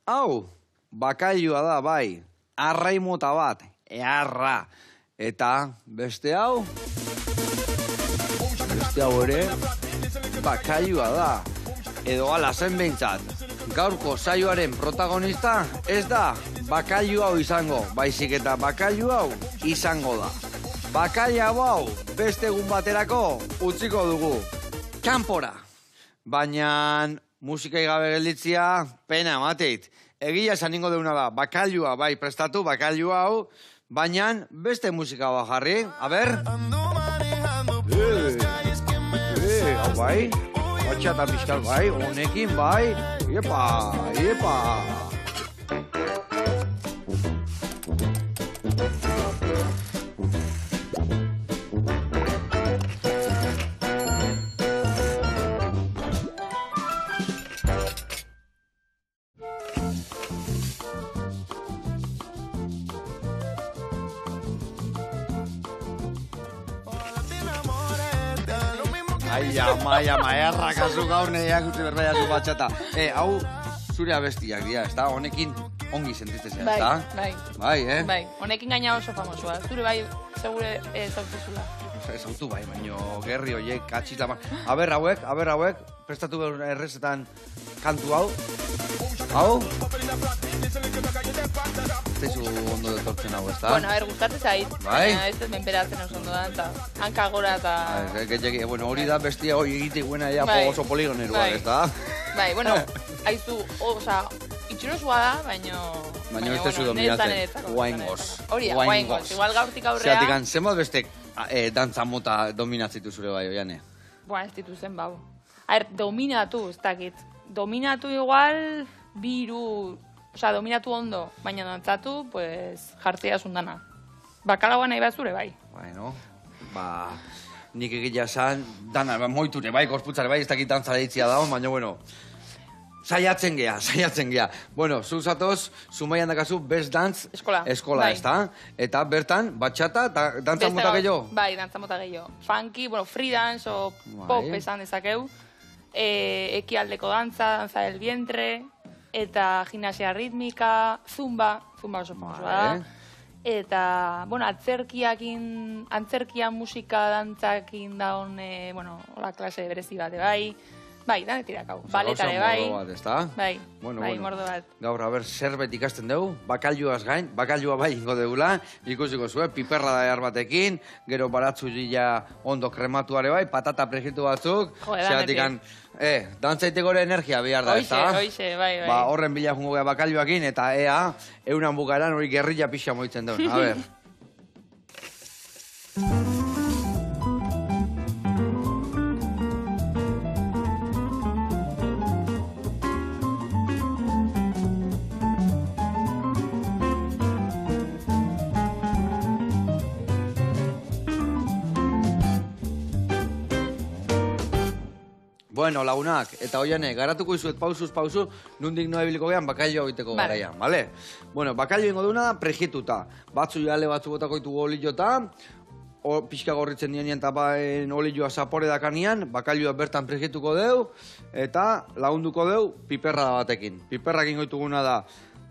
Hau, bakailua da, bai. Arrai mota bat, earra. Eta beste hau ere, bakailua da. Edo ala zen behintzat. Gaurko saioaren protagonista ez da bakailu hau izango, baizik eta bakailu hau izango da. Bakailu hau beste egun baterako utziko dugu. Kanpora. Baina musikai gabe gelditzia pena ematit. Egia esan ningo deuna da, bakailua bai prestatu, bakailu hau, baina beste musika bat jarri. A ber. Hau bai. Batxata pixkal bai, honekin bai. Iepa, iepa. Ama, errakazu gaur neak utzi berbaia zu batxata. Hau, zure abestiak dira, ez da? Honekin ongi sentitzea, ez da? Bai. Bai, honekin gaina oso famosua. Zure bai, segure zautuzula. Zautu bai, baina gerri horiek, katxita... Aber hauek, prestatu behar errezetan kantu hau. Hau? Zeizu ondo detortzen hau, ez da? Bueno, gustatzen zait. Bai? Ez ez menperatzen oso ondo da, eta hanka gora eta... Bueno, hori da bestia hori egitek buena oso poligoneruak, ez da? Bai, bueno, haizu, oza, itxurosua da, baina... Baina ez tezu dominatzen, guaingoz. Hori da, guaingoz. Igual gaurtik aurrea... Zeratikan, zenbat bestek dantza mota dominatzitu zure bai, oiane? Ez dituzen, bau. Dominatu, ez dakit. Dominatu igual, biru... Osa, dominatu ondo, baina dantzatu, pues, jartzea zundana. Bakalagoa nahi bat zure, bai. Bueno, nik egitea esan, dana, moiture, bai, gorputzare, bai, ez dakit dantza deitzia dago, baina, bueno, saiatzen gea. Bueno, zuzatoz, Zumaian dakazu, best dance eskola, ez da? Eta bertan, batxata, dantza mota gehiago? Bai, dantza mota gehiago. Funky, bueno, free dance o pop esan dezakeu. Ekialdeko dantza del vientre... eta gimnasia ritmika, zumba oso famosua da. Eta, bueno, antzerkia musika dantzakin daun, bueno, hola klase berezi bate bai. Bai, danetirak hau. Baletare bai. Mordo bat, ez da? Bai, mordo bat. Gaur, zerbet ikasten dugu, bakailuaz gain, bakailua bai ingo degula, ikusiko zuen, piperra da behar batekin, gero baratzu dila ondo krematuare bai, patata prejitu batzuk, zeratikan, dantzaiteko ere energia behar da, ez da? Hoixe, bai. Horren bila jungo gea bakailuakin, eta eunan bukaeran hori gerrilla pixa moitzen duen, a ber. Bueno, lagunak, eta oiane, garatuko izuet pausuz, nundik noa ebiliko gehan bakailua egiteko garaian, bale? Bueno, bakailua ingo duna da prejituta. Batzu jale batzu botako ditugu olillota, pixka gorritzen dienien eta olilloa zapore dakanian, bakailua bertan prejituko deu, eta lagunduko deu piperra batekin. Piperrak ingo dituguna da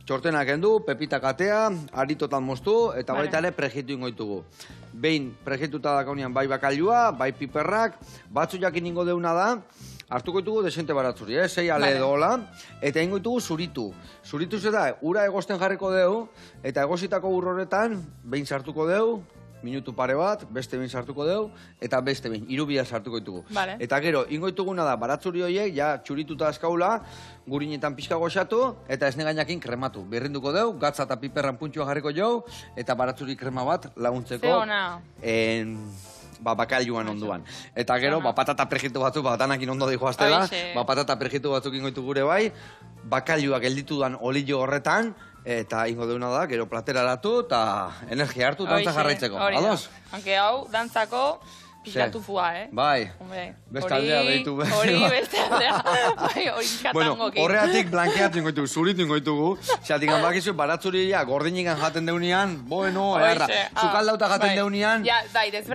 txortenak endu, pepitak atea, aritotan moztu, eta baita ere prejitu ingo ditugu. Behin prejituta dakanian bai bakailua, bai piperrak, batzu jakin ingo deuna da, hartuko ditugu desente baratzuri, 6 ale edo hola, eta ingo ditugu zuritu. Zuritu ze da, ura egosten jarriko deu, eta egositako urroretan, behin sartuko deu, minutu pare bat, beste behin sartuko deu, eta beste behin, irubia sartuko ditugu. Eta gero, ingo dituguna da, baratzuri horiek, ja, txurituta azkaula, gurinetan pixka goxatu, eta esne gainakin krematu. Berrinduko deu, gatza eta piperran puntxua jarriko jau, eta baratzuri krema bat laguntzeko. Bakailuan onduan. Eta gero, patata prejitu batzuk, danakin ondo dijo aztela, patata prejitu batzuk ingo ditu gure bai, bakailua gelditu dan olillo horretan, eta ingo deuna da, gero platera hartu, eta energia hartu, dantza jarraitzeko. Ados? Hanke hau, dantzako, pixkatu fua, Bai, beste aldea behitu. Hori, beste aldea. Hori Bueno, horreatik blankeatu ingoitugu, zuritu ingoitugu. Zeratik hanbakizu, baratzuria gordinikan jaten deunian, bueno, erra. Zukaldauta jaten deunian,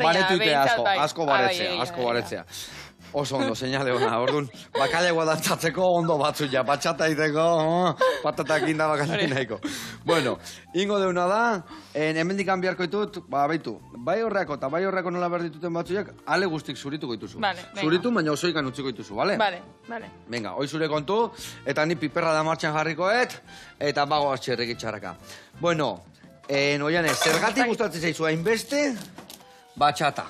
baretuite asko baretzea. Oso ondo, seinale hona, orduan, bakailagoa dantzatzeko ondo batzu ja, batxata iteko, patatak inda bakailagoa nahiko. Bueno, ingo deuna da, hemendik biharko ditut, baitu, bai horreako eta bai horreako nola behar dituten batzuak, ale guztik zurituko dituzu. Vale, venga. Zuritu, baina osoikan utziko dituzu, bale? Vale, vale. Venga, hoi zure kontu, eta ni piperra da martxan jarrikoet, eta bago txerrik itxarraka. Bueno, oiane, zergatik gustatzen zaizu hainbeste, batxata.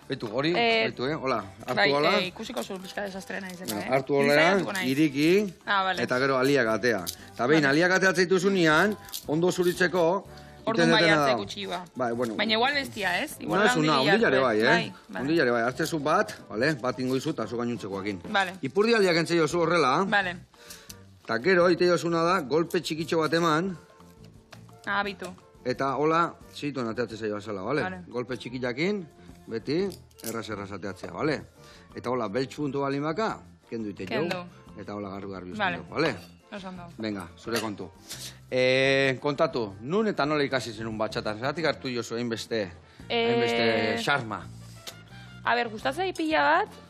Betu, hori, hola, hartu hola. Bai, ikusiko zuen pixka desastrena izan, Hartu hola, iriki, vale. eta gero aliak atea. Eta behin, aliak atea zaituzu nian, ondo zuritzeko, orduan bai hartze gutxioa. Bai, bueno. Baina igual bestia, ez? Igual ondilare bai, ondilare bai, hartzezu bat, bat ingoizu eta zu gainuntzekoakin. Vale. Ipurdi aliak entzei oso horrela. Vale. Eta gero, ite jozuna da, golpe txikitxo bat eman. Bitu. Eta hola, zituen ateatze zaio azala, bale? Golpe txikillakin, beti, erraz ateatzea, bale? Eta hola, beltz puntu balimaka, kendu ite jau. Eta hola, garbi uzten jau, bale? Osando. Venga, zure kontu. Kontatu, nun eta nola ikasi zenun batxatan? Zeratik hartu jozu hainbeste xarma? A ber, gustatzen pila bat,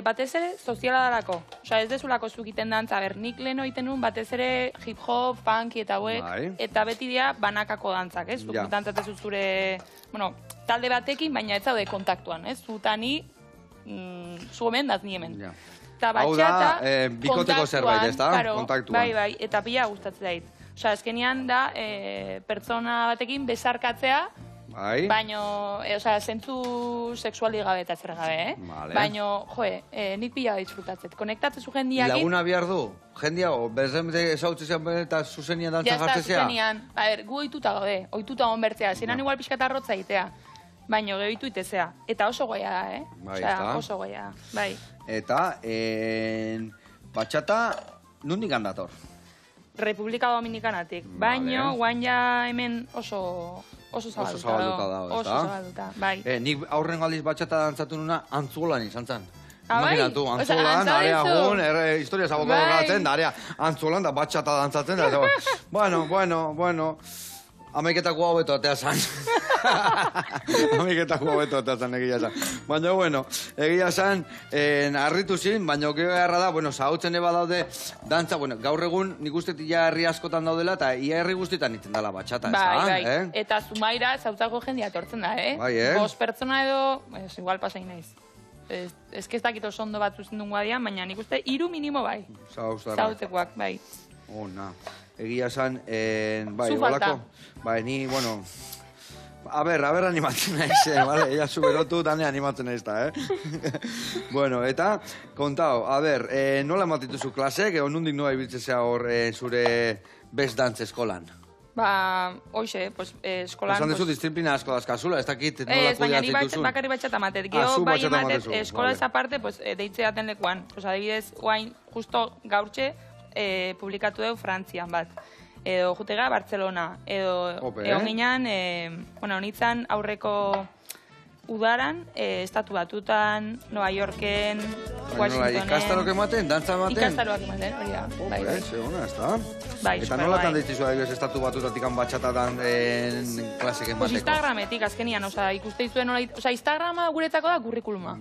batez ere soziala dalako. Osa, ez dezulako zukiten dantza, nik lehen oiten nun batez ere hip-hop, funky eta hauek, eta beti dira banakako dantzak, ez? Zuk dantzatezu zure, bueno, talde batekin, baina ez zaude kontaktuan, ez? Zutani, zu hemen, daz ni hemen. Hau da, bikoteko zerbait, ez da? Kontaktuan. Bai, eta pila gustatzen zait. Osa, azkenean da, pertsona batekin besarkatzea, baino, zentzu seksuali gabe eta zer gabe, baino, nik pila disfrutatzet. Konektatzezu jendiakin... Laguna bihar du? Jendia, bezemete ezautzezean eta zuzenian dantza jartzezea? Ja, zuzenian. A ber, gu oituta gaude, oituta onbertzea. Zeran igual pixka eta arrotza itea. Baino, gehitu itezea. Eta oso goia da, Osea, oso goia da, bai. Eta, batxata, nondik handator? Republika Dominikanatik. Baino, guain ja hemen oso zabalduta dago, ez da? Oso zabalduta, bai. Nik aurren aldiz batxata dantzatu nuna Antzolan izan zen. Bai? Imaginatu, Antzolan, areagun, historia zaboko gaten, Antzolan da batxata dantzatzen. Bueno, amaiketako hau beto atea zan. Amaiketako hau beto atea zan, egia zan. Baina, bueno, egia zan, harritu zin, baina gero beharra da, bueno, zautzen eba daude dantza, bueno, gaur egun nik usteet ia herri askotan daudela, eta ia herri guztietan iten dala batxata, bai. Eta zumaira zautzako jendia etortzen da, Bai, 5 pertsona edo, igual pasain naiz. Ez que ez dakit oso ondo bat zuzen duen guadian, baina nik uste 3 minimo bai. Zautzekoak, bai. Ona. Egia zan, bai, zu falta. Bai, ni, bueno, a ber animatzen naiz, vale? Ella zuberotu, dane animatzen naiz da, Bueno, eta, kontao, a ber, nola ematituzu klasek, edo nondik nola ibiltzea hor zure best dance eskolan? Hoxe, pues, eskolan... Esan dezu, disiplina asko dazkazula, ez dakit nola kudeatzen duzun. Baina ni bakarri batxata matet. Gero bai ematet, eskola ez aparte, deitzeaten lekuan. Adibidez, guain, justo gaurtxe, publikatu dugu Frantzian bat. Edo jutega Bartzelona. Edo ginean, honitzen aurreko udaran, estatu batutan, Nueva Yorken, Washingtonen... Ikastarok ematen, dantza ematen? Ikastaroak ematen, hori da. Zegona, ez da? Bai, eta nolatan deitzizu adibidez estatu batutatik batxatatan klasik emateko? Pues Instagrametik, azkenian, ikuste izuen nola... Instagrama guretzako da kurrikuluma.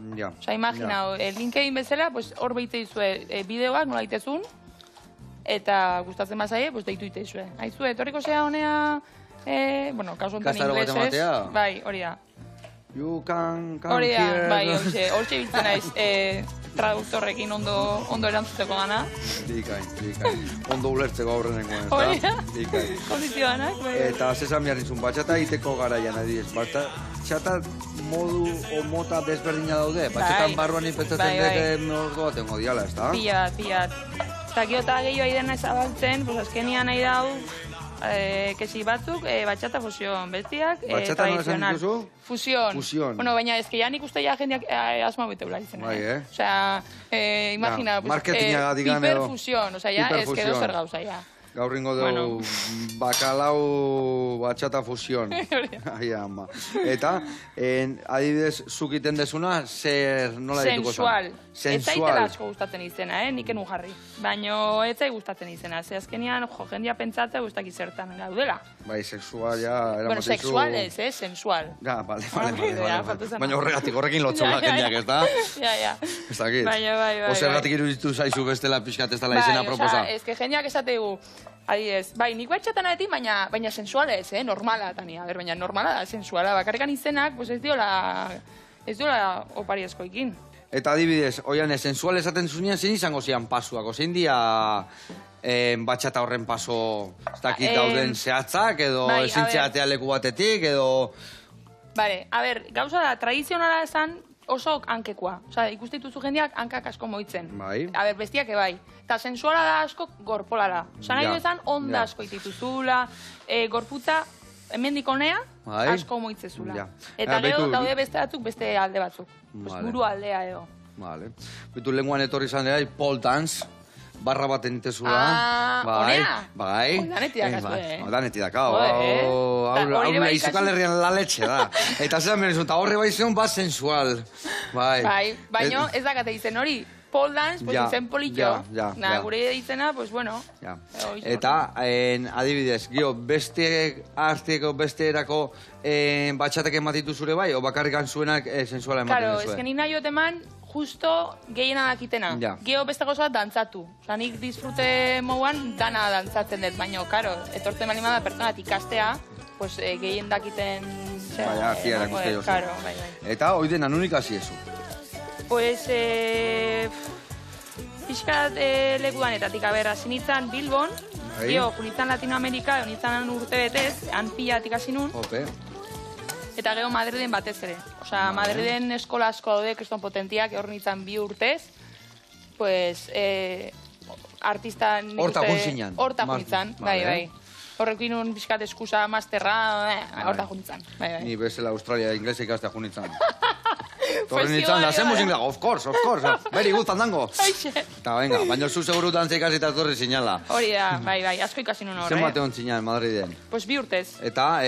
Imagina, LinkedIn bezala, hor behitze izue bideoak nola itezun, eta gustatzen bazaie, deitu itezue. Aizue, etorriko zea honea, kasu enten inglesez, bai, hori da. You can come here. Hori da, bai, hortxe biltzen naiz, traduktorrekin ondo erantzuteko gana. Dikain. Ondo ulertzeko aurrenengoen, eta? Hori da, Dikain. kondizioanak. Eta zesan behar izun, batxata iteko garaian adibidez. Batxata modu o mota desberdina daude. Batxatan barruan ipetzatzen dut norgo batengo diala, ez da? Pilat. Eta giota gehiago aidena zabaltzen, azkenian nahi dau, kesi batzuk, batxata fusion, bestiak, batxata nola esan dituzu? Fusion. Bueno, baina ez que ya nik uste ya jendeak asma beteula izan. Bai, Osea, imagina, marketinga digan edo. hiperfusion, osea, ya, ez que dozer gauza, ya. Gaur ingo dugu bakalau batxata fusion. Ai, ama. Eta, adibidez, zuk iten desuna, nola dituko zen? Sensual. Ez zaitela asko gustatzen izena, nik enun jarri. Baina ez zai gustatzen izena. Ze azkenean, jendia pentsatzea gustak izertan gaudela. Bai, sexual, ja, bueno, sexual ez, sensual. Ja, bale. Baina horrekin lotzula jendiak, ez da? Ja. Ez dakit. Bai. Osergatik iruditu zaizu bestela pixkat ez dela izena proposa. Ez que jendiak esategu, adiez, bai, nik batxatan adetik, baina sensuala ez, normala, Tania. Baina normala da, sensuala. Bakarrekan izenak, pues ez diola opari askoikin. Eta adibidez, oian, sensual esaten zunean, zein izango zian pasuak? Zein dia batxata horren paso, ez dakit dauden zehatzak, edo ezintzeatea leku batetik, edo... Bale, a ber, gauza da, tradizionala esan oso hankekoa. Osa, ikustituzu jendeak hankak asko moitzen. Bai. A ber, bestiak ebai. Eta sensuala da asko gorpolala. Osa, nahi duzan, onda asko itituzula, gorputza, hemendik honea, asko moitzezula. Eta gero, daude beste batzuk, beste alde batzuk. Buru aldea edo. Vale. Bitu, lenguan etorri izan dira, pole dance, barra bat entezula. Honea? Bai. Danetidak azue, Danetidak, hau izukal herrian la letxe da. Eta zelan benezu, eta horre bai zion bat sensual. Bai, baina ez dakate izen hori. Pole dance, pues izen politxo. Gure izena, pues bueno. Eta, adibidez, gio, beste arteko, beste erako batxatek ematitu zure bai, o bakarrikan zuenak sensuala ematen zuen? Claro, ez que nina jo teman, justo gehiena dakitena. Geo beste gozoa dantzatu. Osa, nik disfrute mouan dana dantzatzen dut, baina, karo, etortzen bali da pertsonat ikastea, pues gehien dakiten... Bai, artia erakuste jozu. Eta, hoi dena, nunik hasi ezu? Pues, pixkat lekudanetatik, hasi nintzen Bilbon, gio, junitzen Latinoamerika, junitzen urte betez, han pilatik hasi nun, eta gero Madriden batez ere. Osa, Madriden eskola asko daude, kriston potentiak, hor nintzen 2 urtez, pues, artista... Horta junzinan. Horta junzinan, bai. Horrek inun pixkat eskusa, masterra, horta junzinan, bai. Ni bezala Australia inglesa ikastea junzinan. Torren nintzen, da hacemos inglés, of course, very good, fandango. Eta venga, baina zu seguru dantza ikasi eta torri zinala. Hori da, bai, asko ikasi nun hor, Zen bate hon zinan, Madriden? Pues 2 urtez. Eta,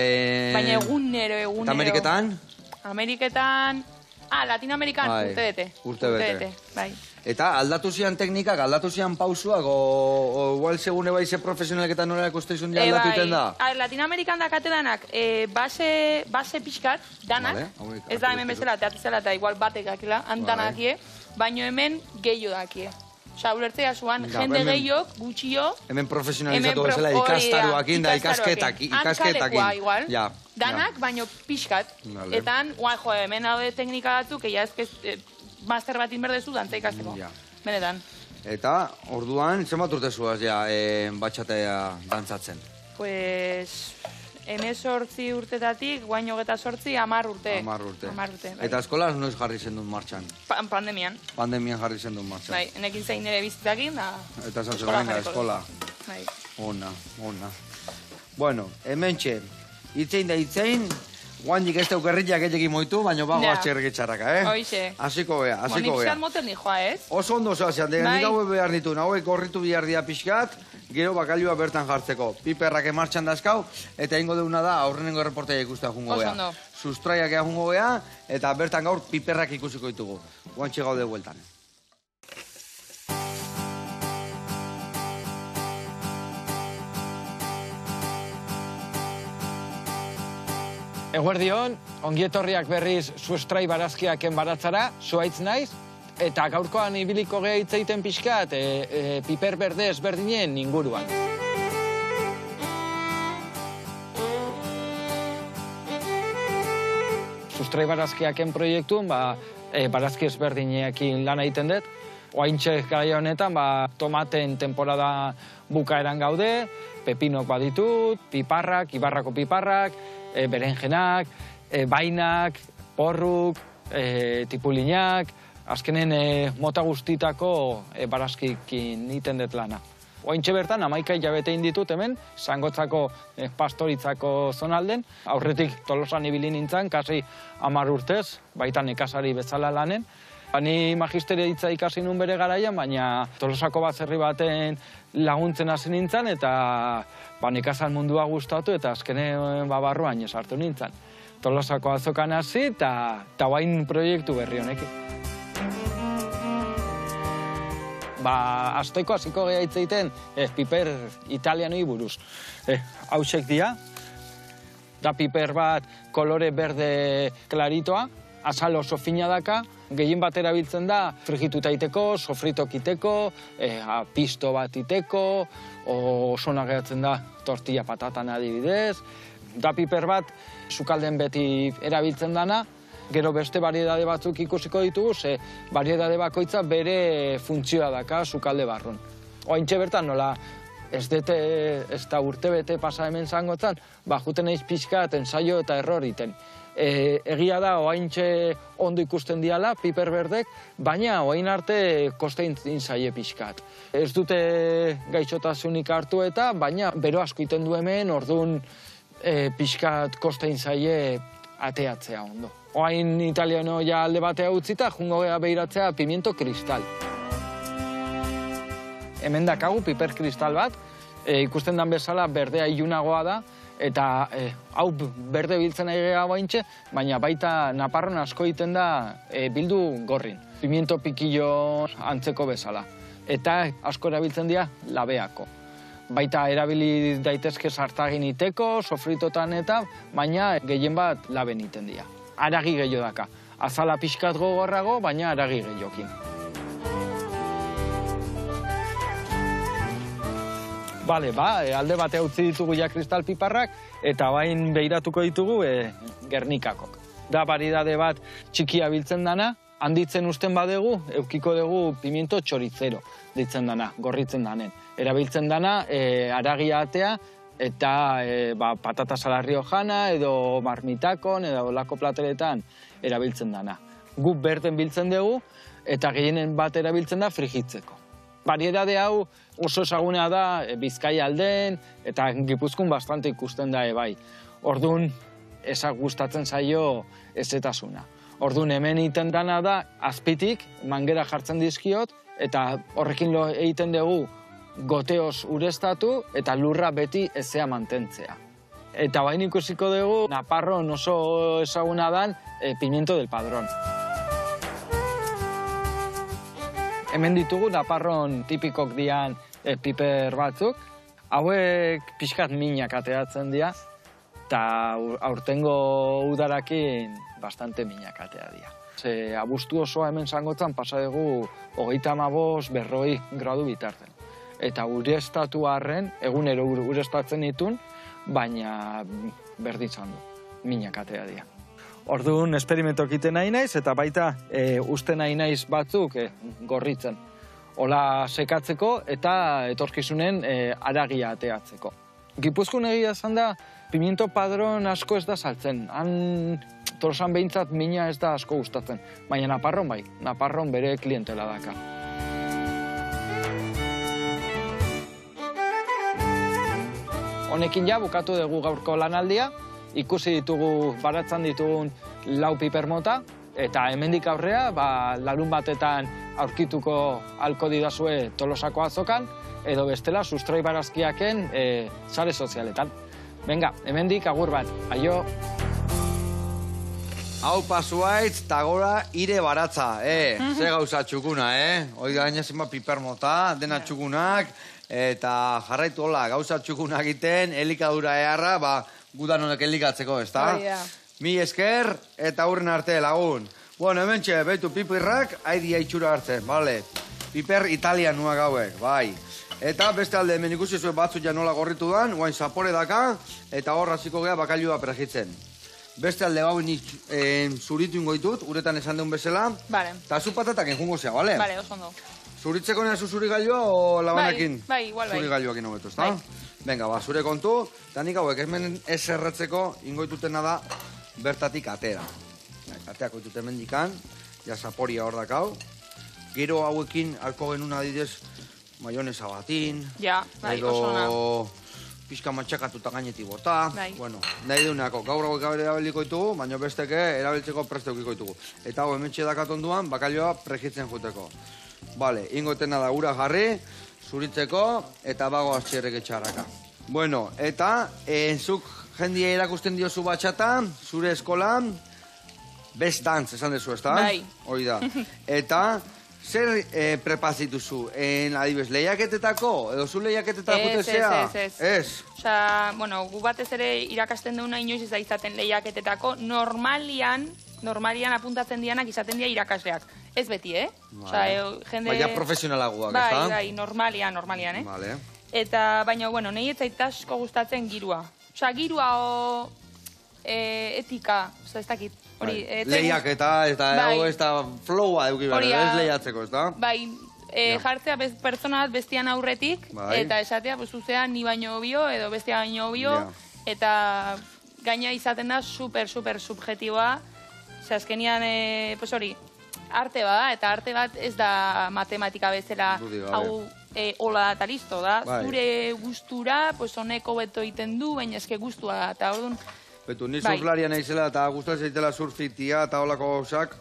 baina egunero. Eta Ameriketan? Ameriketan, Latinoamerikan, urte bete. Bai. Eta aldatu zian teknikak, aldatu zian pausuak, o igual segune bai ze profesionaleketan nola ikusteizun ja aldatu iten da? Latinoamerikan dakate danak, base pixkat, danak, ez da hemen bezala, teatizela eta igual batek dakila, antanakie, baino hemen gehiago dakie. Osa, ulertzea zuan, jende gehiok, gutxio... Hemen profesionalizatu bezala ikastaruakin da ikasketakin. Hankalekua, igual. Danak, baino pixkat. Eta hemen haude teknika batzuk, eia ez master bat inberdezu dantza ikasteko. Benetan. Eta, orduan, zenbat urte zuaz ja batxatea dantzatzen? Pues... 18 urtetatik, guain 28, 10 urte. 10 urte. Eta eskolaz noiz jarri zen dut martxan? Pandemian. Pandemian jarri zen dut martxan. Bai, enekin zein nire bizitakin, da... Eta esan zen venga, eskola. Bai. Ona. Bueno, hementxe, itzein, guandik ez teukerriak etekin moitu, baina bago atxerrikitxarraka, Hoixe. Hasiko bea. Nik xan motel nijoa, ez? Oso ondo zoazean, nik hau behar nitu, hauek gorritu bihar dia pixkat, gero bakailua bertan jartzeko. Piperrak emartxan dazkau, eta ingo deuna da aurrenengo reportea ikustea jungo bea. Oso ondo. Sustraiak ea jungo bea, eta bertan gaur piperrak ikusiko ditugu. Guantxe gaude bueltan. Eguerdion, ongietorriak berriz sustrai barazkiak enbaratzara, zuaitz naiz, eta gaurkoan ibiliko geha hitzeiten pixkat piper berde ezberdinen inguruan. Sustrai barazkiaken proiektun, barazki ezberdinekin lan egiten dut. Oaintxe gara honetan, tomaten temporada bukaeran gaude, pepinok baditut, piparrak, ibarrako piparrak, berenjenak, bainak, porruk, tipulinak, azkenen mota guztitako barazkikin iten dut lana. Oaintxe bertan, 11 hilabete inditut hemen, Zangotzako pastoritzako zonalden, aurretik Tolosan ibili nintzen, kasi 10 urtez, baita nekazari bezala lanen, Ni magisteritza ikasi nun bere garaian, baina Tolosako baserri baten laguntzen hasi nintzen, eta nekazal mundua gustatu, eta azkenen barruan sartu nintzen. Tolosako azokan hasi, eta guain proiektu berri honekin. Azteko hasiko geha hitz egiten piper italianoi buruz. Hausek dira, da piper bat kolore berde klaritoa, azal oso fina daka, gehien bat erabiltzen da frigituta iteko, sofritok iteko, pisto bat iteko, oso geratzen da tortilla patatan adibidez. Da piper bat sukalden beti erabiltzen dana, gero beste variedade batzuk ikusiko ditugu, ze variedade bakoitza bere funtzioa daka sukalde barrun. Oaintxe bertan nola, ez da urte bete pasa hemen zangotzan, juten eiz pixkat ensaio eta error iten. Egia da, oaintxe ondo ikusten diala, piper berdek, baina oain arte kostein zaie pixkat. Ez dute gaixotasunik hartu eta, baina bero asko iten du hemen, orduan pixkat kostein zaie ateatzea ondo. Oain italiano ja alde batea utzita, jungo geha behiratzea pimiento kristal. Hemen dakagu piper kristal bat, ikusten dan bezala berdea ilunagoa da, eta hau berde biltzen ari geha baintxe, baina baita naparron asko egiten da bildu gorrin. Pimiento pikillo antzeko bezala. Eta asko erabiltzen dira labeako. Baita erabili daitezke sartagin iteko, sofritotan eta, baina gehien bat laben iten dira. Aragi gehiago daka. Azala pixkat gogorrago, baina aragi gehiokin. Bale, alde batea utzi ditugu ja kristal piparrak, eta bain behiratuko ditugu Gernikakok. Da variedade bat txikia biltzen dana, handitzen usten badegu, eukiko dugu pimiento txoritzero ditzen dana, gorritzen danen. Erabiltzen dana, aragia atea, eta patata salarrio jana, edo marmitakon, edo olako plateretan erabiltzen dana. Guk berten biltzen dugu, eta gehienen bat erabiltzen da frigitzeko. Variedade hau oso ezaguna da Bizkaia alden, eta Gipuzkoan bastante ikusten da bai. Orduan, ezak gustatzen zaio ezetasuna. Orduan, hemen egiten dana da, azpitik, mangera jartzen dizkiot, eta horrekin egiten dugu goteoz ureztatu eta lurra beti ezea mantentzea. Eta bain ikusiko dugu, Naparron oso ezaguna dan pimiento del padrón. Hemen ditugu Naparron tipikok dian piper batzuk. Hauek pixkat minak ateatzen dira, eta aurtengo udarakin bastante minak atea dira. Abuztu osoa hemen zangotzan pasa dugu 35-40 gradu bitarten. Eta ureztatu arren, egunero ureztatzen ditun, baina berdintzan du, minak atea dira. Orduan, esperimentok iten nahi naiz, eta baita uste nahi naiz batzuk gorritzen. Ola sekatzeko eta etorkizunen aragia ateatzeko. Gipuzkoan egia esan da, pimiento padron asko ez da saltzen. Han Tolosan behintzat mina ez da asko gustatzen. Baina Naparron bai, Naparron bere klientela daka. Honekin ja bukatu dugu gaurko lanaldia, ikusi ditugu baratzan ditugun 4 piper mota, eta hemendik aurrea, larun batetan aurkituko halko didazue Tolosako azokan, edo bestela sustroi barazkiaken sare sozialetan. Venga, hemendik agur bat, aio! Hau pasuaitz, tagora ire baratza, ze gauza txukuna, Oiga, gaina zenba piper mota, dena txukunak, eta jarraitu hola, gauza txukunak egiten, elikadura eharra, gudan honek elikatzeko, ezta? Mi esker, eta hurren arte lagun. Bueno, hemen txe, behitu pipirrak, haidi haitxura hartzen, bale? Piper italianuak hauek, bai. Eta beste alde hemen ikusi zuen batzuk ja nola gorritu dan, guain zapore daka, eta horra ziko geha bakailua pregitzen. Beste alde gau zuritu ingo ditut, uretan esan deun bezala. Bale. Eta zu patatak enjungo zea, bale? Bale, oso ondo. Zuritzeko nena zuri gailua o labanakin? Bai, igual bai. Zuri gailuakin hobetu, ezta? Venga, zure kontu, eta nik hauek hemen ez erretzeko ingo ditutena da bertatik atera. Ateako ditut hemen dikan, ja zaporia hor dakau. Gero hauekin harko genuen adidez maionesa batin. Ja, bai, oso ona. pixka matxakatuta gainetik bota. Bai. Bueno, nahi dunako, gaur hauek erabiliko ditugu, baina besteke erabiltzeko presteukiko ditugu. Eta hau hemen txedakat onduan, bakalioa prejitzen juteko. Vale, ingotena da ura jarri, zuritzeko, eta bago astxerrek etxarraka. Bueno, eta zuk jendia erakusten diozu batxata, zure eskolan, best dance, esan dezu, ezta? Bai. Hoi da. Eta, zer prepazituzu? Adibes, lehiaketetako? Edo zu lehiaketetako tezea? Ez. Osea, bueno, gu batez ere irakasten duguna inoiz ez da izaten lehiaketetako, normalian apuntatzen dianak izaten dira irakasleak. Ez beti, Osea, jende... Baina profesionalagoak, ez da? Bai, normalian, Vale. Eta, baina, bueno, nahi ez zait asko gustatzen girua. Osea, girua o etika, osea, ez dakit. Lehiaketa, eta hau ez da flowa eduki behar, ez lehiatzeko, ez da? Bai, jartzea pertsona bat bestian aurretik, eta esatea, zuzea, ni baino obio, edo bestia baino obio, eta gaina izaten da super subjetiboa, ze azkenian, hori, arte bada, eta arte bat ez da matematika bezala, hau hola eta listo da, zure gustura, honeko beto egiten du, baina eske gustua da, eta orduan, Betu, ni surflaria nahizela eta gustatzen zaitela surfitia eta holako gauzak,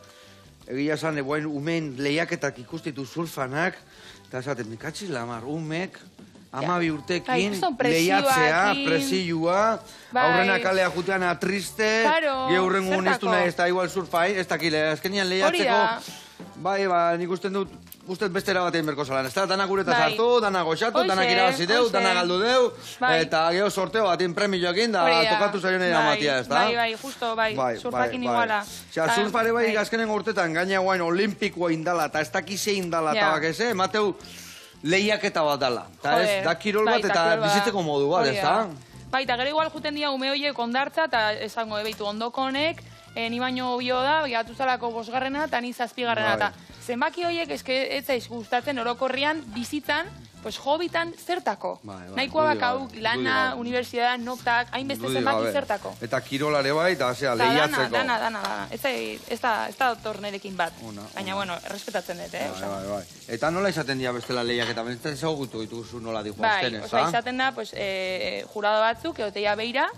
egia esan, umen lehiaketak ikustitu surfanak, eta esaten, mikatxiz lamar, umek, 12 urtekin, lehiatzea, presioa, aurrena kalea jutean triste, geurren unistu nahi ez da igual surfain, ez dakile, azkenian lehiatzeko, bai, nik usten dut, ustez bestera bat egin berko zalan, ez da, danak guretaz hartu, danak goxatu, danak irabazi deu, danak galdu deu, eta geho sorteo bat egin premioakin, da tokatu zaion egin amatia, ez da? Bai, justo, bai, surfakin iguala. Osea, surfare bai gazkenen urtetan, gaina guain olimpikoa indala, eta ez dakize indala, eta bakeze, mateu lehiaketa bat dala. Eta ez, da kirol bat eta bizitzeko modu bat, ez da? Bai, eta gero igual juten dira ume horiek ondartza, eta esango ebeitu ondoko honek, ni baino bio da, gatu zalako 5garrena, eta ni 7garrena, eta zenbaki horiek ez zaiz gustatzen orokorrian bizitzan, hobitan zertako. Nahikoa bakau, lana, universidad, notak, hainbeste zenbaki zertako. Eta kirolare bai, eta lehiatzeko. Dana. Ez da dotor nerekin bat. Baina, bueno, errespetatzen dut, Bai. Eta nola izaten dira bestela lehiak, eta bentzen ezagutu dituzu nola dijo azten, ez da? Bai, izaten da, jurado batzuk, egoteia beira,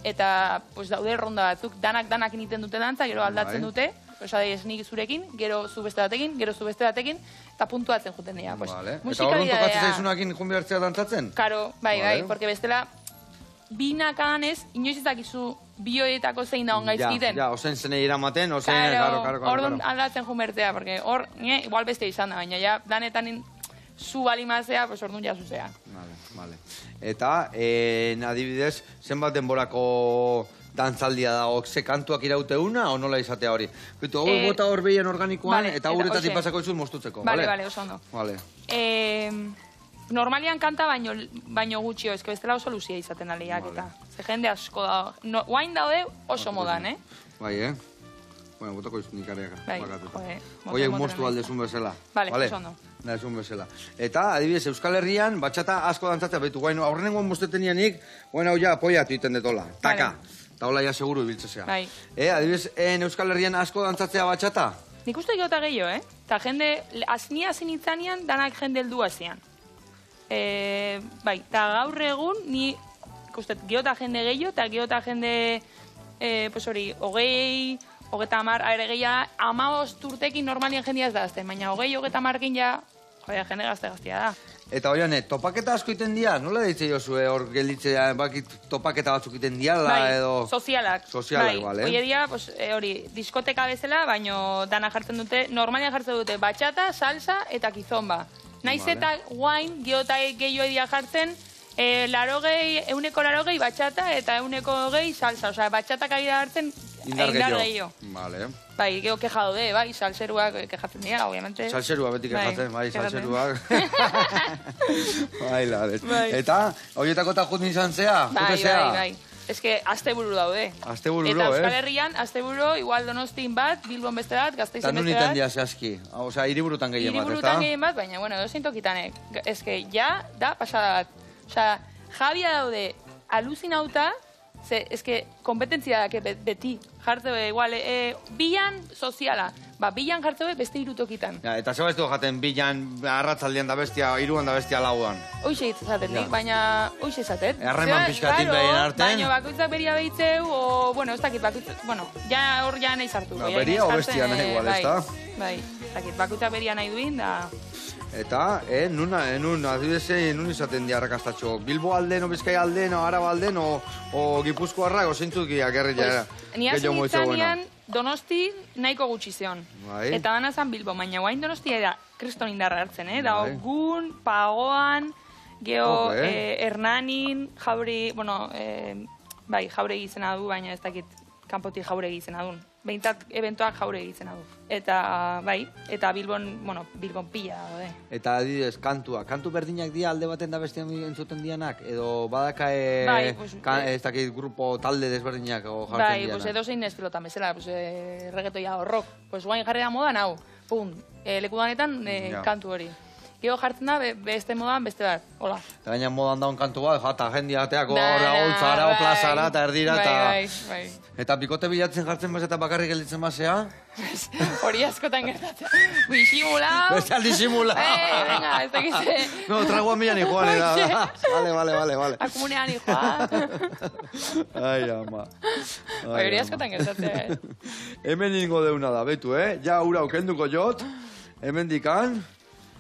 eta daude ronda batzuk, danak initen dute dantza, gero aldatzen dute, ez nik zurekin, gero zu beste batekin, eta puntuatzen juten dira. Eta orduan tokatzen zaizunakin jun behartzea dantzatzen? Karo, bai, porque bestela, binakan ez, inoiz ezakizu bioetako zein da ongaizkiten. Ja, ozen zenei iramaten, ozen, karo. Orduan aldatzen jun behartzea, porque hor, igual beste izan da, baina ja, danetan zu balimazea, orduan jasuzea. Vale. Eta, adibidez, zenbat denborako dantzaldia da, ze kantuak iraute una, o nola izatea hori? Betu, hau bota hor behien organikoan, eta uretatik pasako izun mostutzeko, bale? Bale, oso ondo. Normalian kanta baino gutxio, ezke bestela oso luzia izaten da lehiaketa. Ze jende asko da, guain daude oso modan, Bai, Bueno, botako izun ikareaka, bakatuta. Bai, Oiek mostu aldezun bezala. Bale, oso ondo. Aldezun bezala. Eta, adibidez, Euskal Herrian, batxata asko dantzatzea, betu, guain, aurrenengoan mostetenianik, guain hau ja apoiatu iten detola. Taka. Eta hola ja seguru ibiltzea. Bai. Adibidez, Euskal Herrian asko dantzatzea batxata? Nik uste gehiota gehiago, Eta jende, aznia zinitzanean, danak jende heldu azian. Bai, eta gaur egun, ni ikustet, gehiota jende gehiago, eta gehiota jende, hogei, 30, aire gehiago, 15 urtekin normalian jendia ez da azten, baina 20-30 ja, jende gaztea da. Eta hoian, topaketa asko iten dia? Nola ditze jozue hor gelditzea, bakit topaketa batzuk iten diala edo... Bai, sozialak. Sozialak, bale. Hoie dia, hori, diskoteka bezala, baino dana jartzen dute, normalian jartzen dute batxata, salsa eta kizomba. Naiz eta guain, gehiota gehiago edia jartzen, 100 batxata eta 100 salsa. Osea, batxatak ari da hartzen indar gehiago. Vale. Bai, geho kejado de, bai, salseruak kejatzen dira, obviamente. Salserua beti kejatzen, bai, salseruak. Bai, ladet. Eta, horietako eta jut nintzen zea? Bai. Ez que, asteburu daude. Asteburu, Eta Euskal Herrian, asteburu, igual Donostin bat, Bilbon beste bat, Gasteizen beste bat. Eta nun iten dia zehazki? Osea, hiriburutan gehien bat, ez da? Hiriburutan gehien bat, baina, bueno, dozein tokitanek. Ez que, ja, da, pasada bat. Osea, Javia daude, aluzinauta, ez que, kompetentzia da, beti. Jarte, igual, bian, soziala. bilan jartze beste 3 tokitan. Ja, eta zeba ez du jaten bilan arratzaldean da bestia, 3an da bestia 4an. Hoxe izaten nik, baina hoxe izaten. Erreman pixkatin behien arten. Baina bakoitzak beria behitzeu, o, bueno, ez dakit bakoitzak, bueno, ja hor ja nahi sartu. Beria o bestia nahi igual, ez da? Bai, ez dakit, bakoitzak beria nahi duin, da... Eta, nun, adibidez, nun izaten di arrakastatxo? Bilbo alden, o Bizkaia alden, o Araba alden, o Gipuzkoarrak, o zeintzukiak gerrilla? Ni hasi nintzanean Donosti nahiko gutxi zeon. Eta dana zan Bilbo, baina guain Donostia da kriston indarra hartzen, da Ogun, Pagoan, geho Hernanin, Jauri, bueno, bai, Jauregi izena du, baina ez dakit kanpotik Jauregi izena duen. Behintzat eventoak Jauregi izena du. Eta, bai, eta Bilbon, bueno, Bilbon pila daude. Eta adibidez, kantu berdinak dira alde baten da bestean entzuten dianak? Edo badaka, ez dakit, grupo talde desberdinak jartzen dianak? Bai, pues edo zein espilotan bezala, pues reggaetoia o rock. Pues guain jarrera modan hau, pum, lekudanetan kantu hori. Gero jartzen da, beste modan, beste bat, hola. Eta gaina modan daun kantu bat, jata jendia ateako horra holtzara, plazara, eta erdira, eta... Bai. Eta bikote bilatzen jartzen baz eta bakarrik gelditzen bazea? Hori askotan gertatzen. Disimula. Beste disimula. Venga, ez dakitze. No, tragoan milan joan, era. Vale. Akumunean joan. Ai, ama. Hori askotan gertatzen. Hemen ningo deuna da, betu, Ja, ura aukenduko jot. Hemen dikan.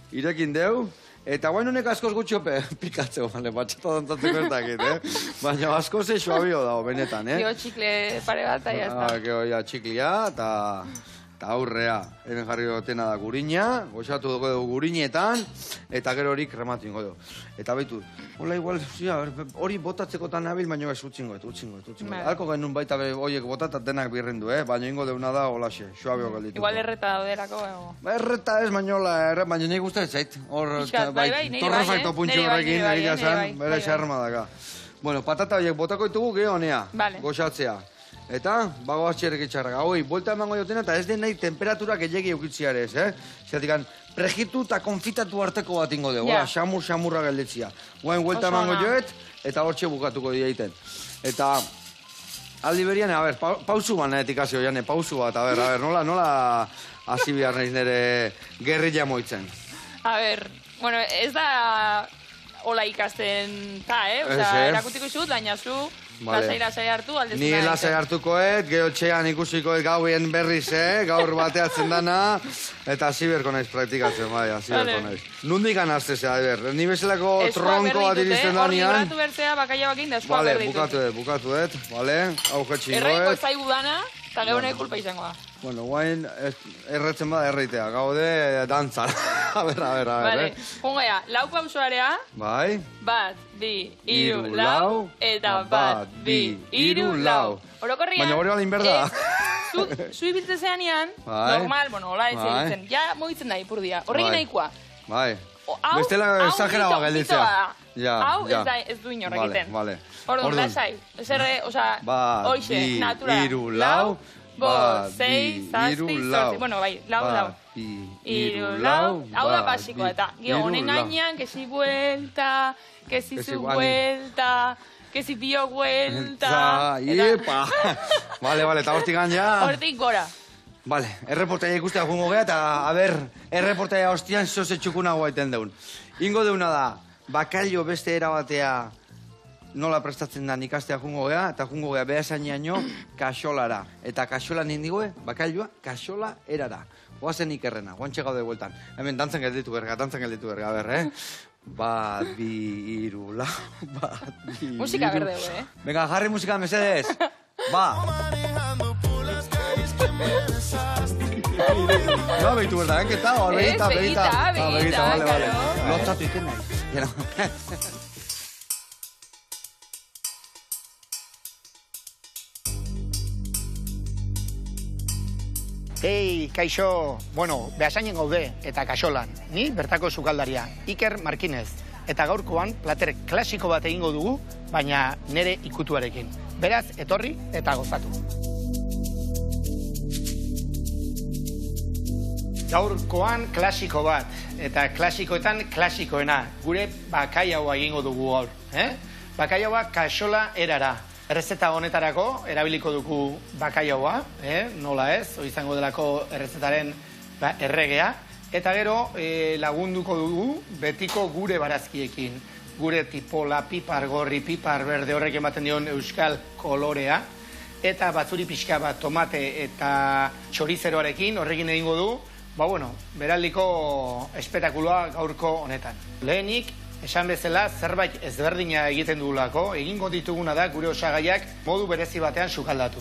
Irekin deu, eta guain honek askoz gutxope pikatzeko, batxeta dantatzeko ez dakit, Baina askoz suabio dago, benetan, Gio txikle pare bat, eta jazta. Gio txiklia, eta aurrea. Hemen jarri dutena da gurina, goxatu dugu gurinetan, eta gero hori krematu ingo dugu. Eta behitu, hola igual, hori botatzekotan nabil, baina ez utzingo. Alko genuen baita horiek botatat denak birrendu, baina ingo deuna da, holaxe, suabio galditu. Igual erreta dauderako, Erreta ez, baina nik uste ez zait. Torrefakto puntxo horrekin, egia zen, bere xarma daka. Bueno, patata horiek botako ditugu geho honea, goxatzea. Eta, bagoaz txerrek itxarrak. Hoi, buelta emango jotena, eta ez den nahi temperatura gehiagi eukitziarez, Zeratikan, prejitu eta konfitatu arteko bat ingo dugu, xamurra gelditzia. Guain, buelta emango joet, eta hortxe bukatuko diaiten. Eta, aldi berian, a ber, pausu banetik hasi hoian, pausu bat, a ber, nola hasi behar nahiz nire gerrilla moitzen. A ber, bueno, ez da hola ikasten Osa, erakutiko izut, baina zu... Lasai hartu, aldezu nahi. Ni lasai hartukoet, geho txean ikusikoet gauien berriz, gaur bateatzen dana, eta hasi berko naiz praktikatzen, bai, hasi berko naiz. Nundik anaztezea, ni bezalako tronko bat iristen danian. Hor libratu bertzea, bakaia bakin da eskua berditu. Bukatuet, bale, hau jetxingoet. Erraiko zaigu dana, eta gero nahi kulpa izango da. Bueno, guain, erretzen bada erreitea, gaude dantzara. A ber. Vale, jungea, lau pausoarea. Bai. Bat, bi, iru, lau, eta bat, bi, iru, lau. Orokorrian... Baina hori balin berda. Zu ibiltze zeanean, normal, bueno, hola ez ibiltzen. Ja, mogitzen nahi, purdia. Horregin nahikoa. Bai. Bestela exagera bat gelditzea. Hau ez du inorrek egiten. Vale. Orduan, lasai. Zerre, oza, hoxe, natura. Bat, bi, iru, lau. Bost, sei, zazpi, zortzi. Bueno, bai, lau. Iru, lau. Hau da basikoa, eta honen gainean, kesi buelta, kesi zu buelta, kesi bio buelta. Iepa! Vale, eta hortik ganja. Hortik gora. Vale, erreportaia ikustea jungo geha, eta, a ber, erreportaia hostian zoze txukuna guaiten deun. Ingo deuna da, bakailo beste erabatea nola prestatzen da ikastea jungo geha, eta jungo geha behasaniaino kaxolara. Eta kaxola nindigoe, bakailoa, kaxola erara. Oazen ikerrena, guantxe gaude bueltan. Hemen, dantzan gelditu berga, ber, Bat, bi, iru, lau, bat, bi, iru... Musika berde, Venga, jarri musika, mesedez. Ba. No, behitu berda, enketa, begita, vale. Lotzatu iken nahi. Ei, kaixo, bueno, behasainen gaude eta kaxolan. Ni bertako sukaldaria, Iker Markinez. Eta gaurkoan plater klasiko bat egingo dugu, baina nere ikutuarekin. Beraz, etorri eta gozatu. Gaurkoan klasiko bat, eta klasikoetan klasikoena. Gure bakaiaua egingo dugu gaur. Bakaiaua kaxola erara. Errezeta honetarako erabiliko dugu bakailaoa, nola ez, izango delako errezetaren erregea. Eta gero lagunduko dugu betiko gure barazkiekin. Gure tipola, pipar gorri, pipar berde horrek ematen dion euskal kolorea. Eta batzuri pixka bat tomate eta txorizeroarekin horrekin egingo du, beraldiko espetakuloa gaurko honetan. Lehenik, esan bezala, zerbait ezberdina egiten dugulako, egingo dituguna da gure osagaiak modu berezi batean sukaldatu.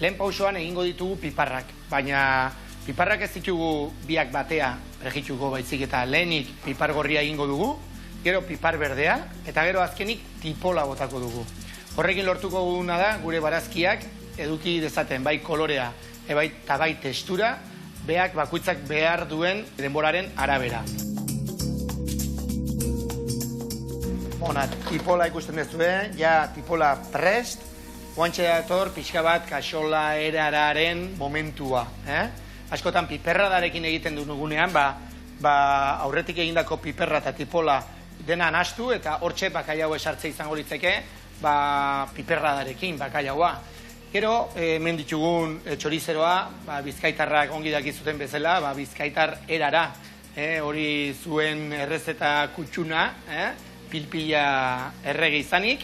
Lehen pausoan egingo ditugu piparrak, baina piparrak ez ditugu biak batea prejituko baizik eta lehenik pipar gorria egingo dugu, gero pipar berdea, eta gero azkenik tipola botako dugu. Horrekin lortuko duguna da gure barazkiak eduki dezaten bai kolorea eta bai testura, beak bakoitzak behar duen denboraren arabera. Tipola ikusten duzue, ja tipola prest, guantxe dator pixka bat kaxola erararen momentua. Askotan piperradarekin egiten dugunean, aurretik egindako piperra eta tipola dena nahastu eta hortxe bakailaua esartze izango litzeke piperradarekin bakailaua. Gero, hemen ditugun txorizeroa, bizkaitarrak ongi dakizuten bezala, bizkaitar erara, hori zuen errezeta kutsuna, pilpila errege izanik,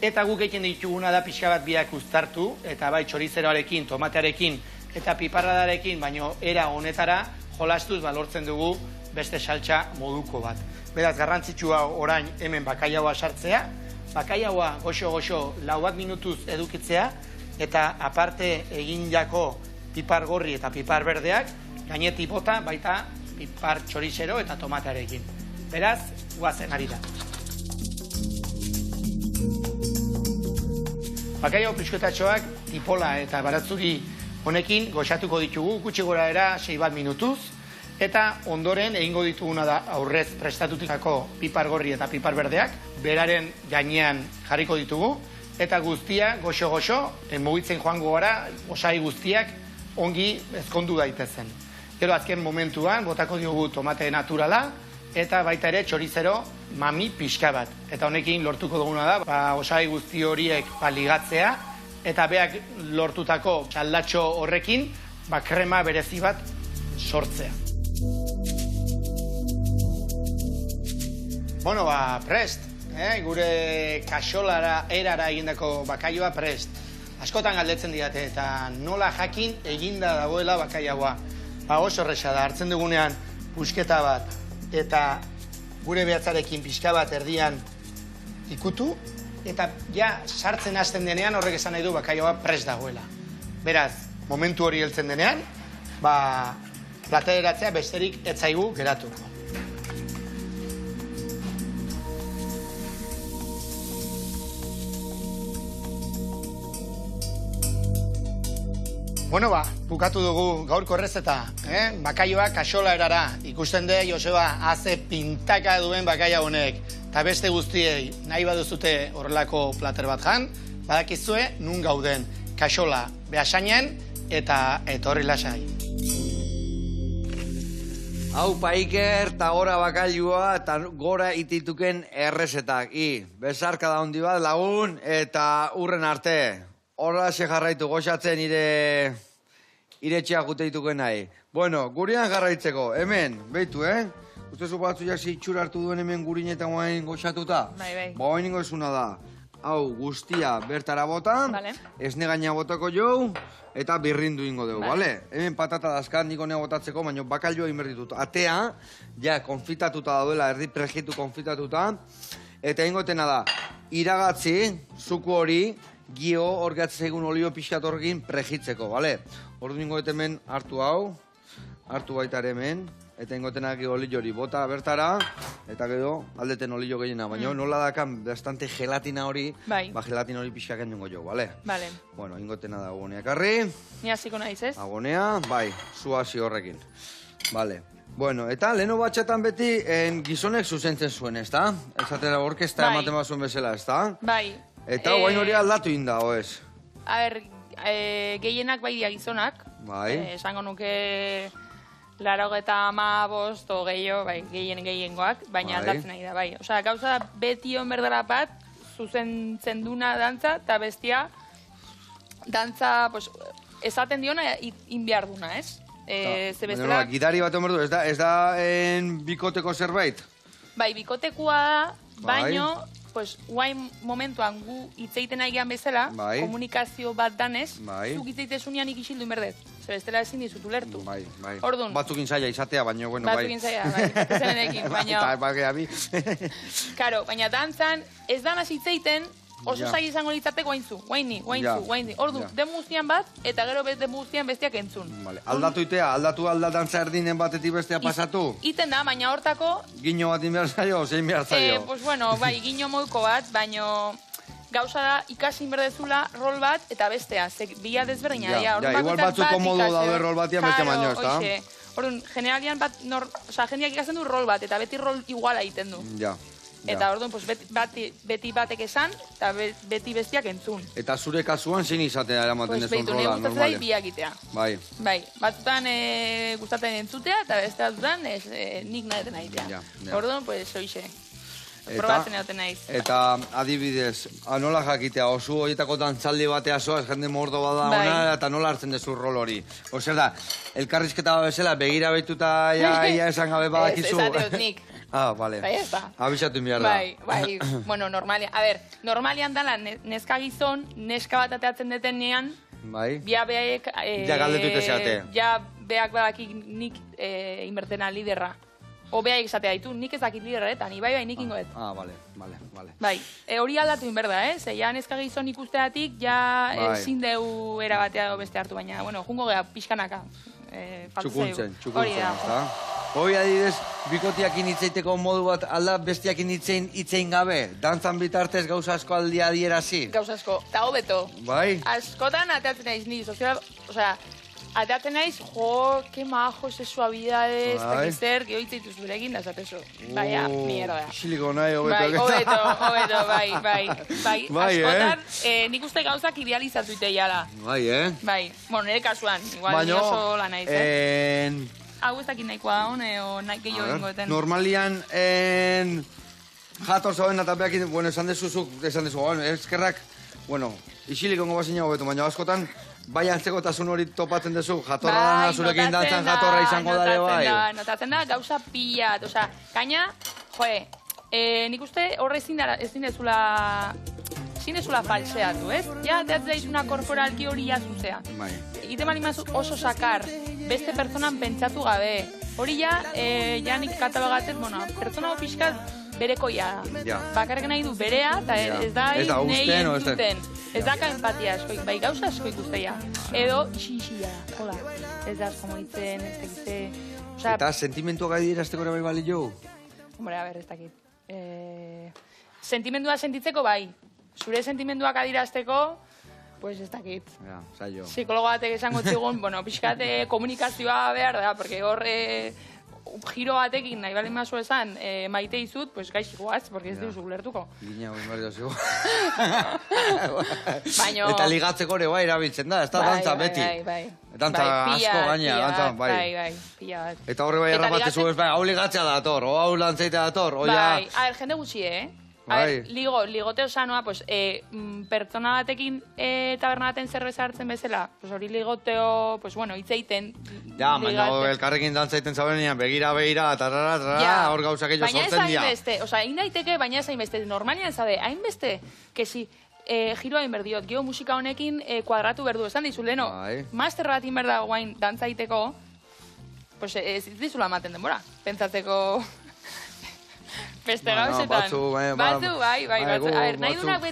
eta guk egiten dituguna da pixka bat biak uztartu, eta bai txorizeroarekin, tomatearekin, eta piparradarekin, baino era honetara jolastuz lortzen dugu beste saltsa moduko bat. Beraz, garrantzitsua orain hemen bakailaua sartzea, bakailaua goxo-goxo 4 minutuz edukitzea, eta aparte egindako pipar gorri eta pipar berdeak, gainetik bota baita pipar txorizero eta tomatearekin. Beraz, guazen ari da. Bakailaua pixkotatxoak tipola eta baratzuri honekin goxatuko ditugu, gutxi gora era 6 minutuz, eta ondoren egingo dituguna da aurrez prestatutako pipar gorri eta pipar berdeak, beraren gainean jarriko ditugu, eta guztia goxo-goxo, mugitzen joango gara, osai guztiak ongi ezkondu daitezen. Gero azken momentuan, botako diogu tomate naturala, eta baita ere txorizero mami pixka bat. Eta honekin lortuko duguna da, osai guzti horiek ligatzea, eta beak lortutako txaldatxo horrekin, krema berezi bat sortzea. Bueno, prest, gure kaxolara erara egindako bakaioa prest. Askotan galdetzen diate eta nola jakin eginda dagoela bakaiaua. Oso erresa da, hartzen dugunean pusketa bat eta gure behatzarekin pixka bat erdian ikutu, eta ja sartzen hasten denean horrek esan nahi du bakaioa prest dagoela. Beraz, momentu hori heltzen denean, plateratzea besterik ez zaigu geratuko. Bueno, bukatu dugu gaurko errezeta, bakaioa kaxola erara. Ikusten de, Joseba, haze pintaka duen bakaia honek. Eta beste guztiei nahi baduzute horrelako plater bat jan, badakizue nun gauden. Kaxola Beasainen eta etorri lasai. Hau Iker, eta gora bakailua eta gora itituken errezetak. Bezarka da hondi bat lagun eta urren arte. Horra ze jarraitu goxatzen ire txeak gute dituken nahi. Bueno, gurian jarraitzeko, hemen, behitu, Ustezu batzuak zitxura hartu duen hemen gurinetan guain goxatuta? Bai. Guain ingo esuna da. Hau, guztia bertara bota, esne gaina botako jau, eta birrindu ingo dugu, bale? Hemen patata dazkat niko nea botatzeko, baina bakailua inberditut. Atea, ja, konfitatuta dauela, erdi prejitu konfitatuta, eta ingotena da, iragatzi, zuku hori, gio hor gatzez egun olio pixkat horrekin prejitzeko, bale? Ordu ingoet hemen hartu hau, hartu baita hemen, eta ingotenak olio hori bota bertara, eta gero aldeten olio gehiena, baina nola dakan bastante gelatina hori, gelatina hori pixkaken jongo jo, bale? Bale. Bueno, ingotena da agoneak arri. Ni hasiko naiz, ez? Agonea, bai, zu hasi horrekin. Bale. Bueno, eta leheno batxatan beti gizonek zuzentzen zuen, ez da? Ez atera orkesta ematen bat zuen bezala, ez da? Bai. Eta guain hori aldatu inda, oez? A ber, gehienak bai dia gizonak. Bai. Esango nuke 85 o gehiago, bai, gehiengoak, baina aldatzen nahi da, bai. Osea, gauza beti hon berdara bat, zuzentzen duna dantza, eta bestia dantza, pues, esaten diona inbiar duna, ez? Ze bestela... Gidari bat omerdu, ez da bikoteko zerbait? Bai, bikotekoa da, baino, pues, guain momentuan gu hitzeiten nahian bezala, komunikazio bat danez, zuk hitzeitezunean ikisildu inberdez. Zer bestela ezin dizut ulertu. Bai. Orduan. Batzukin zaila izatea, baina, bueno, bai. Batzukin zaila, bai. Zenenekin, baina... Eta, bakea bi. Karo, baina dantzan, ez danaz hitzeiten, oso zaila izango litzateko guain zi. Ordu, demu guztian bat, eta gero demu guztian bestiak entzun. Aldatu itea, aldatu dantza erdinen batetik bestea pasatu? Iten da, baina hortako... Gino bat inbehar zaio, zein behar zaio? Pues bueno, bai, gino moduko bat, baina gauza da ikasi inberdezula rol bat eta bestea, bila desberdina dira. Igual batzuko modu daude rol batian beste baino, ez da? Orduan, generalian bat, jendeak ikasten du rol bat, eta beti rol iguala egiten du. Eta orduan, pues, beti batek esan, eta beti bestiak entzun. Eta zure kasuan zein izatea eramaten dezun rola, normalean? Pues behitu, biak itea. Bai, batzutan gustatzen entzutea, eta beste batzutan nik naheten nahitea. Orduan, pues, soixe. Probatzen egoten naiz. Eta adibidez, nola jakitea, oso horietako dantzaldi batea zoaz, jende mordo bada ona, eta nola hartzen dezu rol hori. Ozer da, elkarrizketa bezala, begira behituta ia esan gabe badakizu. Ez ateot nik. Bale. Bai, ez da. Abixatu inbiar da. Bai, bueno, normalian. A ber, normalian dala neska gizon, neska bat ateatzen detenean, bia behaek... Ja galdetu itezeate. Ja beak badakik nik inbertena liderra. Obeaik esatea ditu, nik ez dakit liderretan, bai, nik ingoet. Bale. Bai, hori aldatu inberda, Ze ja neska gizon ikusteatik, ja ezin deu erabatea beste hartu, baina, bueno, jungo geha pixkanaka. Txukuntzen, ezta? Hoi adidez, bikotiakin hitzeiteko modu bat alda bestiakin hitzein gabe? Dantzan bitartez gauza asko aldia dierazi? Gauza asko, eta hobeto. Bai? Askotan ateatzen naiz, ni sozial, osea, ateatzen naiz, jo, que majo, ese suavidades, tekizer, gehoitzeitu zurekin, da zatezo. Baina, mierda. Isiliko nahi, hobeto. Bai, askotan, nik uste gauzak idealizatu iteiala. Bai, bueno, nire kasuan, igual, ni oso la naiz, Hau ez dakit nahikoa da hone, o nahi gehiago ingoeten. Normalian, jator zauen eta behakin, bueno, esan dezu, eskerrak, bueno, isiliko ingo bazina hobeto, baina askotan, bai antzekotasun hori topatzen dezu, jatorra dana zurekin dantzan jatorra izango dare bai. Notatzen da, gauza pilat, osea, gaina, nik uste horre ezin dezula falseatu, ez? Ja, deatzen daizuna korporalki hori jazuzea. Ite malimazu oso sakar, beste pertsonan pentsatu gabe. Hori ja nik katabagatzen, bueno, pertsona pixkat berekoia da. Bakarrik nahi du berea, eta ez da nahi entzuten. Ez daka empatia askoik, bai gauza asko ikusteia. Edo, xixia, hola, ez da asko moitzen, ez dakitze... Eta sentimentua gai dirazteko ere bai bali jo? Hombre, a ber, ez dakit. Sentimendua sentitzeko bai. Zure sentimenduak adirazteko, pues ez dakit. Zailo. Psikologo batek esango txigun, bueno, pixkate komunikazioa behar da, porque horre... giro batekin nahi bali mazu esan maite izut, pues gaixikoaz, porque ez duzu ulertuko. Gina, hori barrio zigo. Baina... Eta ligatzeko ere bai erabiltzen da, ez da dantza beti. Bai. Dantza asko gaina, dantza, bai. Pila bat. Eta horre bai errabatezu ez bai, hau ligatzea dator, o hau lantzeitea dator, o ja... Bai, a ver, jende gutxi, A ver, ligoteo sanoa, pues, pertsona batekin taberna baten zerbeza hartzen bezala, pues hori ligoteo, pues bueno, hitzeiten. Ja, baina elkarrekin dantzaiten zabenean, begira, hor gauzak ello sortzen dira. Baina ez hainbeste, oza, indaiteke, baina ez hainbeste, normalian zabe, hainbeste, que si, giroa inberdiot, geho musika honekin kuadratu berdu, esan dizu, leno, master bat inberda guain dantzaiteko, pues ez dizula ematen denbora, pentsatzeko... Beste gauzetan. Batzu, bai. A ber, nahi dunak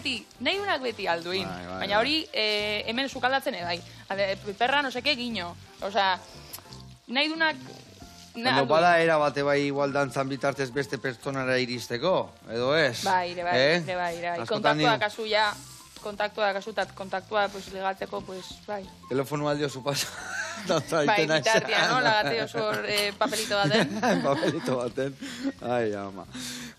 beti alduin. Baina hori, hemen sukaldatzen ebai. Perra, no seke, guiño. Osea, nahi dunak... Baina bada era bate bai igual dantzan bitartez beste pertsonara iristeko, edo ez? Bai. Kontaktua kasu ja, kontaktua legatzeko, bai. Telefonu aldio zu pasa. Bai, bitartia, no? Lagate oso papelito baten. Papelito baten. Ai, ama.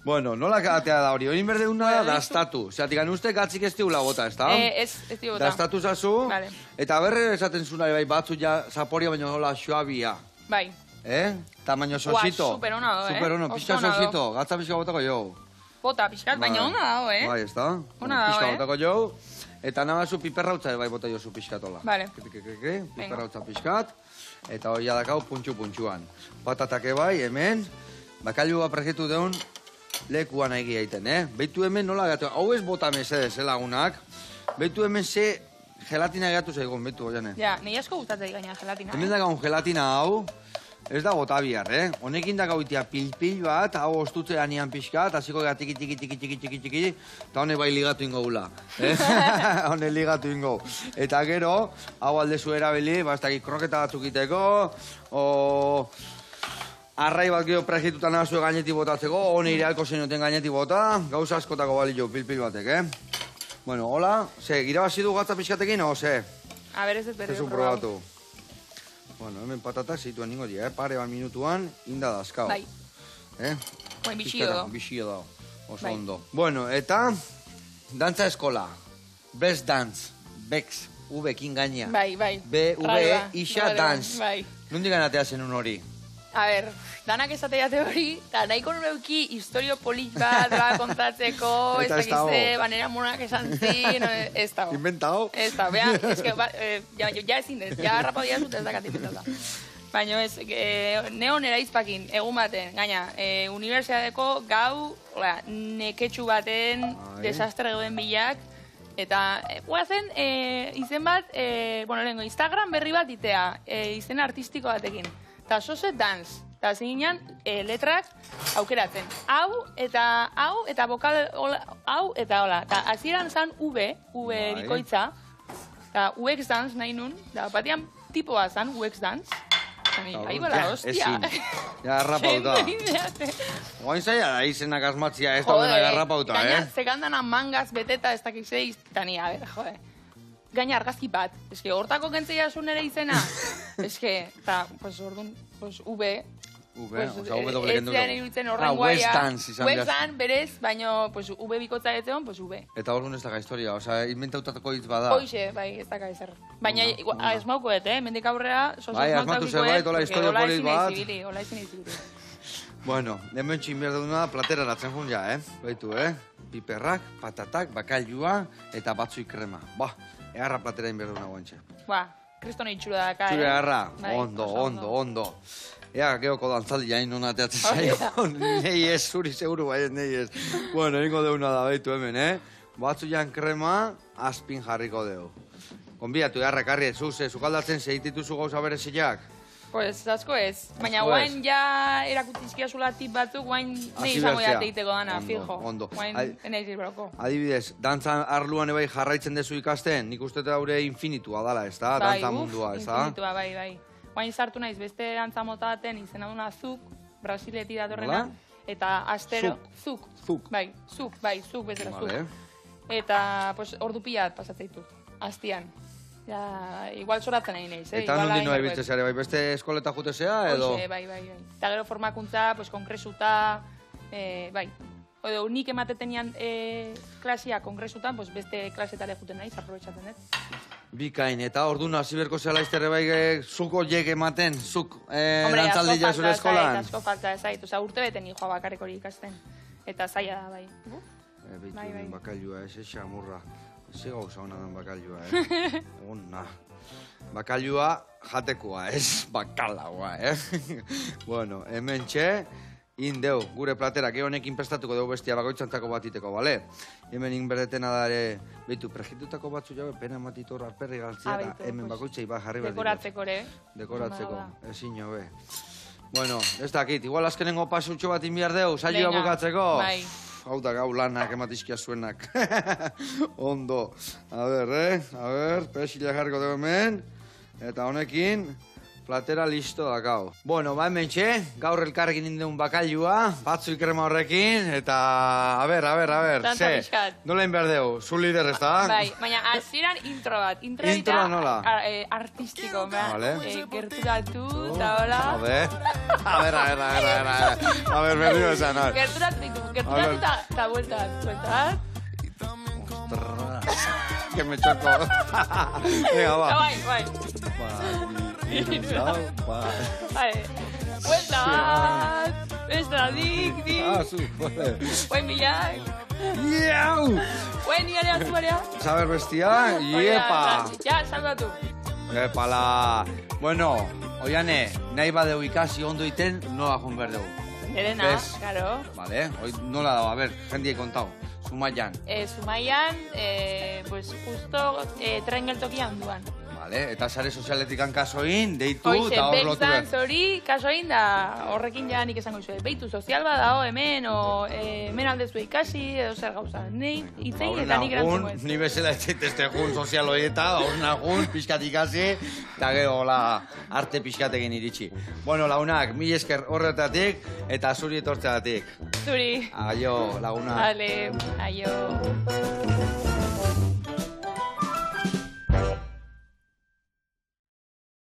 Bueno, nola atea da hori? Hori berde una dastatu. Zeatik, uste gatzik ez diula bota, ez da? Ez diu bota. Dastatu zazu. Eta berre esaten zuna, bai, batzu ja zaporia, baina hola xoabia. Bai. Tamaño sosito. Superona, Superona, pixka sosito. Gatza pixka botako jo. bota pixkat, baina ona dago, Bai, ez da. Ona dago, Pixka botako jau. Eta namazu piperrautza bai bota jozu pixkatola. Vale. Piperrautza pixkat. Eta hori adakau puntxu-puntxuan. Patatak bai, hemen. Bakailua pregitu deun lekuan egi egiten, Beitu hemen nola gatu. Hau ez bota mesedez, lagunak. Beitu hemen ze gelatina gatu zaigun, beitu goiane. Ja, nahi asko gustatzen gaina gelatina. Hemen dakaun gelatina hau, ez da bota bihar, Honekin dakautia pil-pil bat, hau ostutzean nian pixkat, hasiko gara tiki, eta hone bai ligatu ingo gula. Hone ligatu ingo. Eta gero, hau aldezu erabili, bastak kroketa batzuk iteko, arrai bat gero prejitutan nazue gainetik botatzeko, hone irealko zenioten gainetik bota, gauza askotako balio pil-pil batek, Bueno, hola, irabazi du gatza pixkatekin, o ze? A ber, ez ez berri probatu. Bueno, hemen patatak zituen ningo dira, pare bat minutuan, inda dazkau. Bai. Bain bixio do. Bixio do, oso ondo. Bueno, eta, dantza eskola. Best dance. Bex, V-kin gaina. Bai. B-V, isa dance. Bai. Nondik ganatea zenun hori? A ber, danak esateate hori, eta nahiko nureuki historio polit bat kontatzeko, ez dakize, banera monak esan zin, ez dago. Inventao? Ez dago, beha, ez que, ja ezin dez, ja rapau diazut ez dakat inventata. Baina ez, neon eraizpakin, egun baten, gaina, unibertsiadeko gau, neketxu baten, desastre goden bilak, eta guazen, izen bat, lehenko, Instagram berri bat itea, izen artistiko batekin. Eta Soset Dance, eta zinean letrak aukeratzen. Hau eta bokal, hau eta hola. Eta azieran zan V bikoitza, eta UX Dance nahi nun, eta batean tipoa zan UX Dance. Aigo la hostia. Ja, garrapauta. Oain zaila da izenak asmatzia, ez daudena garrapauta, Gaina, zekandana mangaz beteta ez dakizeiz, eta ni, a ber, jode. Gaina argazki bat. Ez que hortako kentzea zuen ere izena. Ez que, eta, pues, orduan, pues, V. Osa, V doble kendu. Ez iruditzen horren guaia. West Dance izan behar. West Dance, berez, baina, pues, V bikotza etzeon, pues, V. Eta orduan ez daka historia, osa, inventautatako hitz bada. Hoixe, bai, ez daka ezer. Baina, esmaukoet, mendik aurrera, bai, asmatu zerbait, hola historia polit bat. Hola izin izibili. Bueno, hemen txinbier duguna platera ratzen jun ja, Baitu, Piperrak, patatak, bakailua eta batzui krema. Egarra platera inberduna guantxe. Kristo nahi txura daka, Txure egarra, ondo. Ea, geoko dantzaldi jain non ateatzen zaio. Nei ez, zuri seguru bai, nei ez. Bueno, ingo deuna da, baitu hemen, Batzu jan krema, azpin jarriko deu. Konbiatu, egarrak harri, zukaldatzen zeitituzu gauza bereziak. Pues asko ez. Baina guain ja erakutizkia zula tip batzuk, guain nahi izango jateiteko dana, fijo. Ondo. Guain nahi zirbroko. Adibidez, dantzan arluan ebai jarraitzen dezu ikasten, nik uste daure infinitua dala, ez da? Dantza mundua, ez da? Infinitua, bai. Guain sartu naiz beste dantza mota baten izena duna Zuk, Brasileti datorrena. Eta astero... Zuk. Zuk bezala Zuk. Eta, pues, ordu pilat pasatzeitu. Astian. Ja, igual soratzen nahi neiz, Eta nondik noa ibiltze zare, bai, beste eskoleta jute zea, edo? Hoxe, bai. Eta gero formakuntza, pues, kongresuta, bai. Odo, nik emateten klasia kongresutan, pues, beste klasetare juten naiz, aprobetxatzen dut. Bikain, eta orduan hasi berko zela izterre bai zuko jeg ematen, zuk dantzaldi zure eskolan? Asko falta zait, oza, urte beten joa bakarrik hori ikasten. Eta zaila da, bai. Beitu, bakailua, ez xamurra. Ze gauza hona den bakailua, Ona. Bakailua jatekoa, ez bakalaua, Bueno, hemen txe, indeu, gure platera, geho honekin prestatuko dugu bestia bakoitzantzako batiteko, bale? Hemen inberdetena da ere, behitu, prejitutako batzu jabe, pena matitor alperri galtzea, eta hemen bakoitzei bat jarri behar. Dekoratzeko, Dekoratzeko, ezin jo, be. Bueno, ez dakit, igual azkenengo pasutxo bat inbiar deu, saioa bukatzeko. Bai. Hau da gau lanak ematizkia zuenak. Ondo. A ber, pesila jarriko dugu hemen. Eta honekin, platera listo dakau. Bueno, ba hemen txe, gaur elkarrekin indeun bakailua, batzu ikrema horrekin, eta a ber, Tanta pixkat. Nola inbehar dugu, zu lider ez da? Bai, baina hasieran intro bat. Intro nola? Artistiko, Vale. Gerturatu, eta hola. A ber, berri bezan, a ber. Gerturatu eta bueltat. Que me choco. Venga, va. Bai. Bueltat. Ez da, dik. Zu, joder. Buen bilak. Iau! Buen iarea, zuarea. Saber bestia, iepa! Ja, salbatu. Epala! Bueno, oiane, nahi badeu ikasi ondo iten, nola joan behar dugu. Nerena, Bez. claro. Vale, nola dago, a ber, jendiek kontau. Zumaian. Zumaian, pues justo tren geltokian duan. Vale, eta sare sozialetik kasoin, deitu Hoize, eta hor lotu behar. Backdance hori, kasoin da, horrekin ja nik esango izue. Beitu sozial badao hemen, o hemen aldezu ikasi, edo zer gauza. Nei, itzein eta nik erantzungo ez. Ni bezala etxeteste egun sozial horieta, aurren agun, pixkat ikasi, eta gero, hola, arte pixkatekin iritsi. Bueno, lagunak, mil esker horretatik, eta zuri etortzeatik. Zuri. Aio, lagunak. Vale, aio.